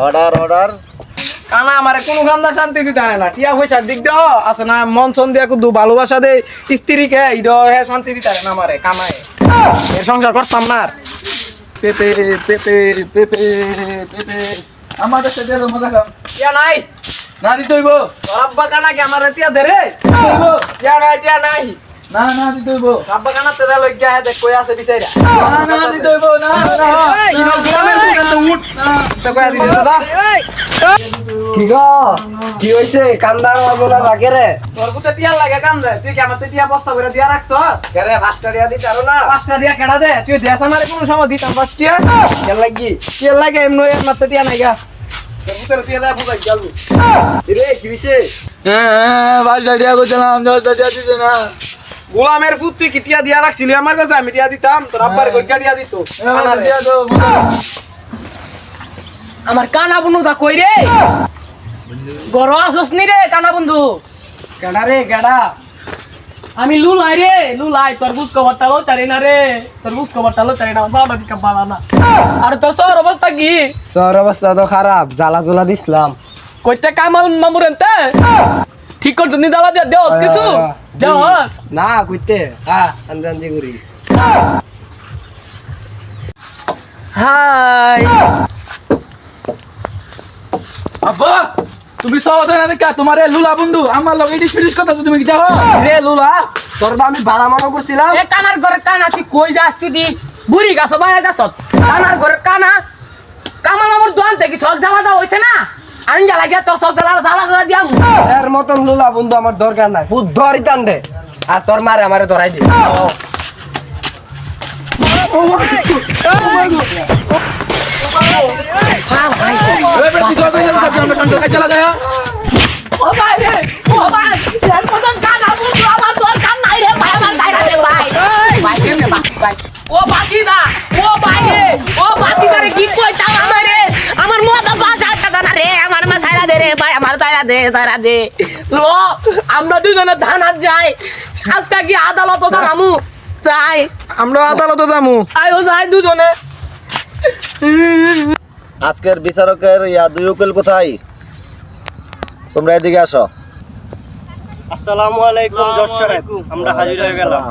Order order. কানা আমারে কোনো গান্দা শান্তি দিতে হয় না, টিয়া পয়সার দিক দাও আছে না, মন চন দিয়া কুদু ভালোবাসা দে স্ত্রীকে ইডো হে শান্তি দিতে হয় না আমারে কানায়। এর সংসার করতাম না আর। পেপে পেপে পেপে পেপে আমাদের তো দেলো মজা খাও। টিয়া নাই না দিতে হইব। আব্বা কানাকে আমারে টিয়া দে রে। টিয়া নাই টিয়া নাই। না না দিতে হইব। আব্বা কানাতে দে লই গিয়া হে দেখ কই আছে বিচাইরা। না না দিতে হইব না না। ইনো গ্রামের পুরা তো উঠ। তো কই দিতে দাদা। কি গো কি হইছে কান্দা বলা লাগে রে? তোর কুতে টিয়া লাগে কান্দে, তুই কি আমাতে টিয়া বস্তা করে দিয়া রাখছ? কে রে পাঁচটা দিয়া দিতে পারো না? পাঁচটা টিয়া কেডা দে? তুই দেশ আমারে কোন সময় দিতাম পাঁচ টিয়া? কে লাগি টিয়া লাগে এমন এর মাত্র টিয়া নাই গা। তোর কুতে টিয়া দে ফুটাই গেলবি। রে কি হইছে? পাঁচটা টিয়া কইছিলাম, 10টা টিয়া দিতে না। গোলামের ফুট তুই কি টিয়া দিয়া রাখছিলি আমার কাছে? আমি টিয়া দিতাম, তোর আব্বার কইকা টিয়া দিত। আমার কানা বন্ধুটা কই রে? গর আসস নি রে কানা বন্ধু? কেডা রে কেডা? আমি লুলাই রে, লুলাই। তোর বুঝ খবরটা লো চারি না রে, তোর বুঝ খবরটা লো চারি না, বাবা দিকে পালা না। আর তোর সর অবস্থা কি? তোর অবস্থা তো খারাপ, জ্বালা জ্বালা দিছিলাম। কইতে কামাল মামুর এনতে ঠিক কর তুমি দালা দিয়া দেও কিছু দেও। না কইতে হ্যাঁ আনজানজি করি। হাই আব্বা তুমি সওয়াতে না দেখা তোমার এ লুলা বন্ধু আমার লগে ইডিশ ফিডিশ কথা তুমি কি দেখো? রে লুলা তোর বা আমি বাড়া মানো করছিলাম। এ কানার ঘরে কানা তুই কই যাস তুই দি বুড়ি গাছ বাইরে গাছ কানার ঘরে কানা কামাল মামুর দোয়ান থেকে সব জ্বালা দাও হইছে না, আমি জ্বালা গিয়া তো সব জ্বালা দিয়াম। এর মতন লুলা বন্ধু আমার দরকার নাই, ফুট ধরি টান দে আর তোর মারে আমারে ধরাই দে। ও ভাই রে, ও ভাই এর মতন কানা বুঝু আমার তোর কান নাই রে ভাই, আমার দাইরা দে ভাই। ভাই কেমনে ভাই? ও বাতিদা, ও ভাই রে, ও বাতিদা রে কি কইতাম আমারে? আমার মোটা বাজা কথা না রে, আমার মা সাইরা দে রে ভাই, আমার সাইরা দে। লো আমরা দুজনে থানাত যাই, আজকে কি আদালত জানামু? যাই আমরা আদালতে যামু। আইও যাই দুজনে। আজকের বিচারকের দুই উকিল কোথায়? তোমরা এদিকে আসো। আসসালামু আলাইকুম জজ সাহেব, আমরা হাজির হয়ে গেলাম।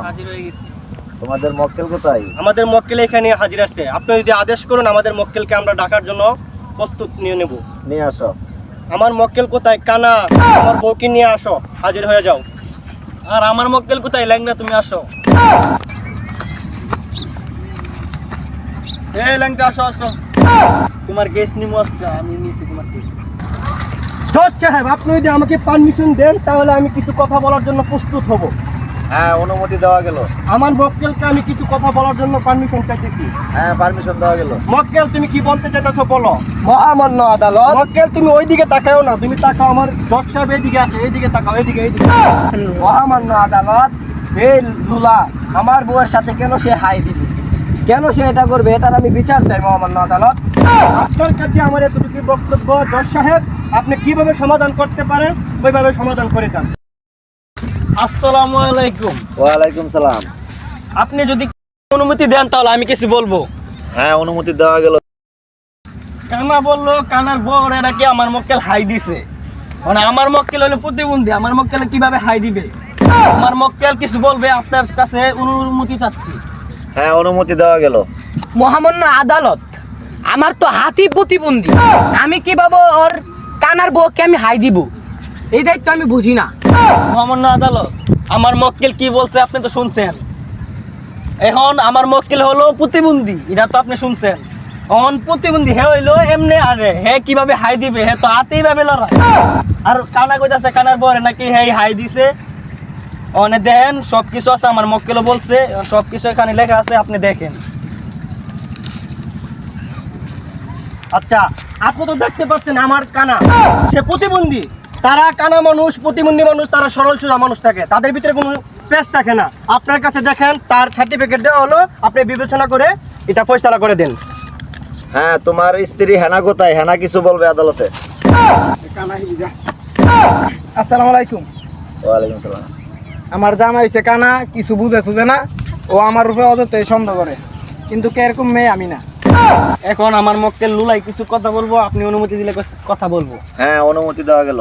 তোমাদের মক্কেল কোথায়? আমাদের মক্কেল এখানে হাজির আছে, আপনি যদি আদেশ করুন আমাদের মক্কেলকে আমরা ডাকার জন্য প্রস্তুত নিয়ে নেব। নিয়ে আসো। আমার মক্কেল কোথায়? কানা, আমার বউকে নিয়ে আসো, হাজির হয়ে যাও। আর আমার মক্কেল কোথায়? ল্যাংড়া, তুমি আসো। এই ল্যাংড়া আসো আসো, তোমার কেস নিমু আজকে, আমি নিয়েছি তোমার কেস। জজ সাহেব, আপনি যদি আমাকে পারমিশন দেন তাহলে আমি কিছু কথা বলার জন্য প্রস্তুত হব। হ্যাঁ, অনুমতি দেওয়া গেল। আমার মক্কেলকে আমি কিছু কথা বলার জন্য পারমিশন চাইতেছি। হ্যাঁ, পারমিশন দেওয়া গেল। মক্কেল, তুমি কি বলতে চাইতেছো বলো। মহামান্য আদালত। মক্কেল, তুমি ওইদিকে তাকাও না, তুমি তাকাও, আমার জজ সাহেব এইদিকে আছে, এইদিকে তাকাও, এইদিকে। মহামান্য আদালত, এই লুলা আমার বউয়ের সাথে কেন সে হাই দিবে, কেন সে এটা করবে, এটার আমি বিচার চাই মহামান্য আদালত। আপনার কাছে আমার এতটুকু বক্তব্য, জজ সাহেব আপনি কিভাবে সমাধান করতে পারেন ওইভাবে সমাধান করে যান। আসসালামু আলাইকুম। ওয়ালাইকুম সালাম। আপনি যদি অনুমতি দেন তাহলে আমি কিছু বলবো। হ্যাঁ, অনুমতি দেওয়া গেল। কানা বললো কানার বউর নাকি আমার মক্কেল হাই দিছে, মানে আমার মক্কেল হলো প্রতিবন্ধী, আমার মক্কেলে কিভাবে হাই দিবে? আমার মক্কেল কিছু বলবে, আপনার কাছে অনুমতি চাচ্ছি। হ্যাঁ, অনুমতি দেওয়া গেল। মহামান্য আদালত, আমার তো হাতি প্রতিবন্ধী, আমি কিভাবে ওর কানার বউকে আমি হাই দিব? এইটাই তো আমি বুঝি না। মহামান্য আদালত, আমার মক্কেল কি বলছে আপনি তো শুনছেন। এখন আমার মক্কেল হলো প্রতিবন্ধী, এটা তো আপনি শুনছেন। এখন প্রতিবন্ধী হে হইলো এমনি, আরে হে কিভাবে হাই দিবে? হে তো হাতেই ভাবে লড়াই। আর কানা কইতাছে কানার বরে নাকি হে হাই দিছে। অনে দেখেন সবকিছু আছে, আমার মক্কেলও বলছে, সবকিছু এখানে লেখা আছে, আপনি দেখেন। আচ্ছা, আপনি তো দেখতে পাচ্ছেন আমার কানা, সে প্রতিবন্ধী। তারা কানা মানুষ, প্রতিবন্ধী মানুষ, তারা সরল সোজা মানুষ থাকে, তাদের ভিতরে কোনো পেশ থাকে না। আপনার কাছে দেখেন তার সার্টিফিকেট দেওয়া হলো, আপনি বিবেচনা করে এটা ফয়সালা করে দেন। হ্যাঁ, তোমার স্ত্রী হেনা কোথায়? হেনা কিছু বলবে আদালতে। আসসালামু আলাইকুম। ওয়ালাইকুম সালাম। আমার জানা হইছে কানা কিছু বুঝে না, ও আমার রূপে অযথা সন্দেহ করে, কিন্তু কিরকম মেয়ে আমি না। এখন আমার মক্কেল লুলাই কিছু কথা বলবো, আপনি অনুমতি দিলে কথা বলবো। হ্যাঁ অনুমতি দেওয়া গেল।